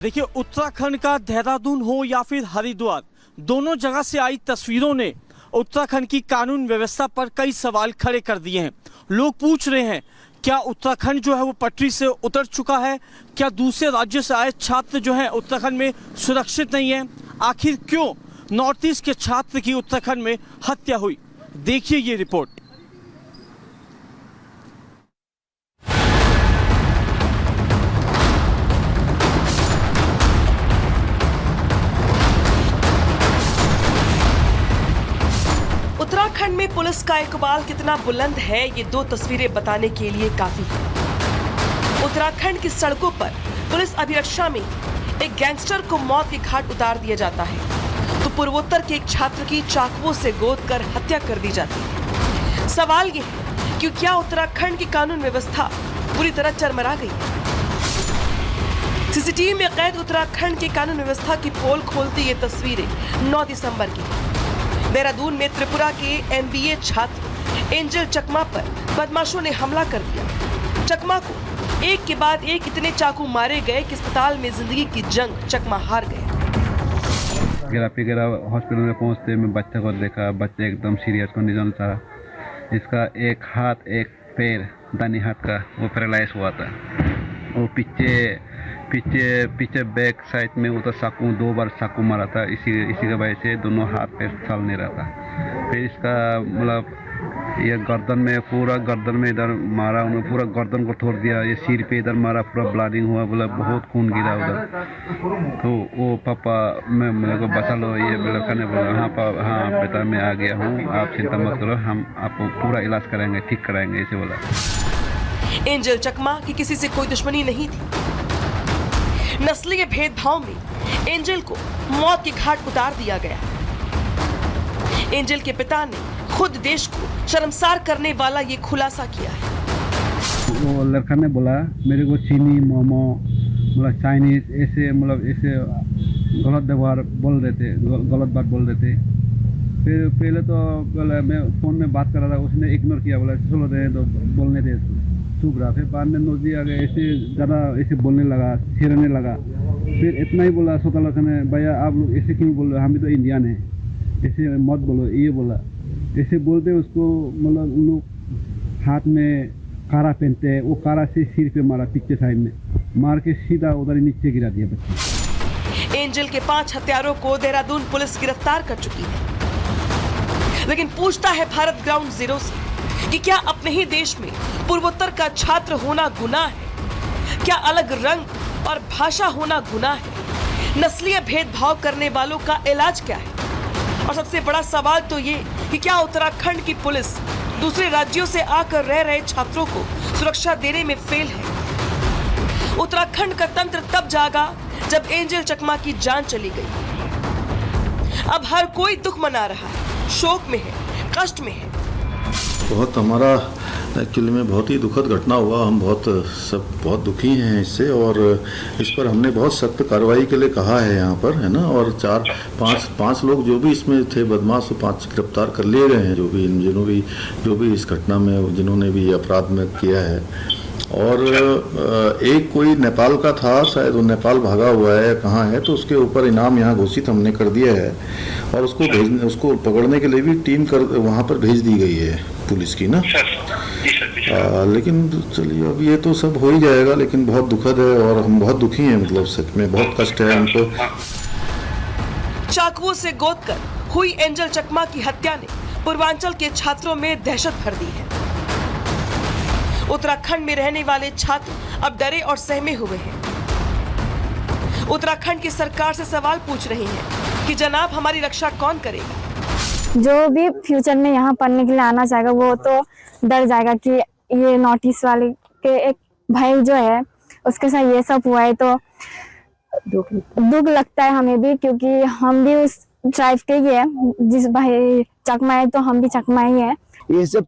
देखिए, उत्तराखंड का देहरादून हो या फिर हरिद्वार, दोनों जगह से आई तस्वीरों ने उत्तराखंड की कानून व्यवस्था पर कई सवाल खड़े कर दिए हैं। लोग पूछ रहे हैं, क्या उत्तराखंड जो है वो पटरी से उतर चुका है? क्या दूसरे राज्यों से आए छात्र जो है उत्तराखंड में सुरक्षित नहीं है? आखिर क्यों नॉर्थ ईस्ट के छात्र की उत्तराखंड में हत्या हुई? देखिए ये रिपोर्ट। उत्तराखंड में पुलिस का इकबाल कितना बुलंद है, ये दो तस्वीरें बताने के लिए काफी है। उत्तराखंड की सड़कों पर पुलिस अभिरक्षा में एक गैंगस्टर को मौत के घाट उतार दिया जाता है, तो पूर्वोत्तर के एक छात्र की चाकुओं से गोद कर हत्या कर दी जाती है। सवाल ये है कि क्या उत्तराखंड की कानून व्यवस्था पूरी तरह चरमरा गई? सीसीटीवी में कैद उत्तराखंड की कानून व्यवस्था की पोल खोलती ये तस्वीरें 9 दिसंबर की। देहरादून में त्रिपुरा के MBA छात्र एंजल चकमा पर बदमाशों ने हमला कर दिया। चकमा को एक के बाद एक इतने चाकू मारे गए कि अस्पताल में जिंदगी की जंग चकमा हार गए। हॉस्पिटल में पहुंचते मैं बच्चे को देखा। बच्चे एकदम सीरियस कंडीशन था। इसका एक हाथ एक पैर दाहिने हाथ का वो पैरालाइज हुआ था। वो पीछे बैक साइड में उधर चाकू 2 बार चाकू मारा था। इसी की वजह से दोनों हाथ पैर चल नहीं रहा था। फिर इसका मतलब ये गर्दन में पूरा गर्दन में इधर मारा, उन्होंने पूरा गर्दन को तोड़ दिया। ये सिर पे इधर मारा, पूरा ब्लीडिंग हुआ, बोला बहुत खून गिरा उधर। तो वो पापा मैं मेरे को बचा लो, ये लड़का ने बोला हाँ बेटा मैं आ गया हूँ, आप चिंता मत करो, हम आपको पूरा इलाज कराएंगे, ठीक कराएंगे, ऐसे बोला। एंजल चकमा की किसी से कोई दुश्मनी नहीं थी। नस्लीय भेदभाव में एंजल को मौत के घाट उतार दिया गया। एंजल के पिता ने खुद देश को शर्मसार करने वाला ये खुलासा किया है। वो लड़का ने बोला मेरे को चीनी मोमो मतलब चाइनीज ऐसे गलत व्यवहार बोल देते, गलत बात बोल देते। फिर पहले तो बोला मैं फ़ोन में बात कर रहा था, उसने इग्नोर किया, बोला चलो दे तो बोलने दे, चुप रहा। फिर बाद में नोजी आ गए, ऐसे ज़्यादा ऐसे बोलने लगा, छिड़ने लगा। फिर इतना ही बोला सोता लड़का ने, भैया आप लोग ऐसे क्यों बोल रहे हो, हम भी तो इंडियन है, ऐसे मत बोलो, ये बोला। ऐसे बोलते उसको मतलब उन लोग हाथ में कारा पहनते हैं, वो कारा से सिर पे मारा, पीछे साइड में मार के सीधा उधर नीचे गिरा दिया बच्चे। एंजल के 5 हत्यारों को देहरादून पुलिस गिरफ्तार कर चुकी है। लेकिन पूछता है भारत ग्राउंड जीरो से कि क्या अपने ही देश में पूर्वोत्तर का छात्र होना गुनाह है? क्या अलग रंग और भाषा होना गुनाह है? नस्लीय भेदभाव करने वालों का इलाज क्या है? और सबसे बड़ा सवाल तो ये कि क्या उत्तराखंड की पुलिस दूसरे राज्यों से आकर रह रहे छात्रों को सुरक्षा देने में फेल है? उत्तराखंड का तंत्र तब जागा जब एंजल चकमा की जान चली गई। अब हर कोई दुख मना रहा है, शोक में है, कष्ट में है। बहुत हमारा एक्चुअली में बहुत ही दुखद घटना हुआ। हम बहुत दुखी हैं इससे, और इस पर हमने बहुत सख्त कार्रवाई के लिए कहा है यहाँ पर, है ना। और 4-5 लोग जो भी इसमें थे बदमाश, 5 गिरफ्तार कर लिए गए हैं, जो भी इस घटना में जिन्होंने भी अपराध में किया है। और एक कोई नेपाल का था, शायद वो नेपाल भागा हुआ है, कहाँ है, तो उसके ऊपर इनाम यहाँ घोषित हमने कर दिया है। और उसको पकड़ने के लिए भी टीम वहाँ पर भेज दी गई है पुलिस की ना। लेकिन चलिए अब ये तो सब हो ही जाएगा, लेकिन बहुत दुखद है और हम बहुत दुखी हैं, मतलब सच में बहुत कष्ट है हमको। चाकुओं से गोद कर हुई एंजल चकमा की हत्या ने पूर्वांचल के छात्रों में दहशत भर दी है। उत्तराखंड में रहने वाले छात्र अब डरे और सहमे हुए हैं। उत्तराखंड की सरकार से सवाल पूछ रहे हैं कि जनाब हमारी रक्षा कौन करेगा? जो भी फ्यूचर में यहाँ पढ़ने के लिए आना चाहेगा वो तो डर जाएगा कि ये नॉर्थ ईस्ट वाले के एक भाई जो है उसके साथ ये सब हुआ है, तो दुख लगता है हमें भी, क्योंकि हम भी उस ट्राइब के ही है। जिस भाई चकमा है तो हम भी चकमा ही है। ये सब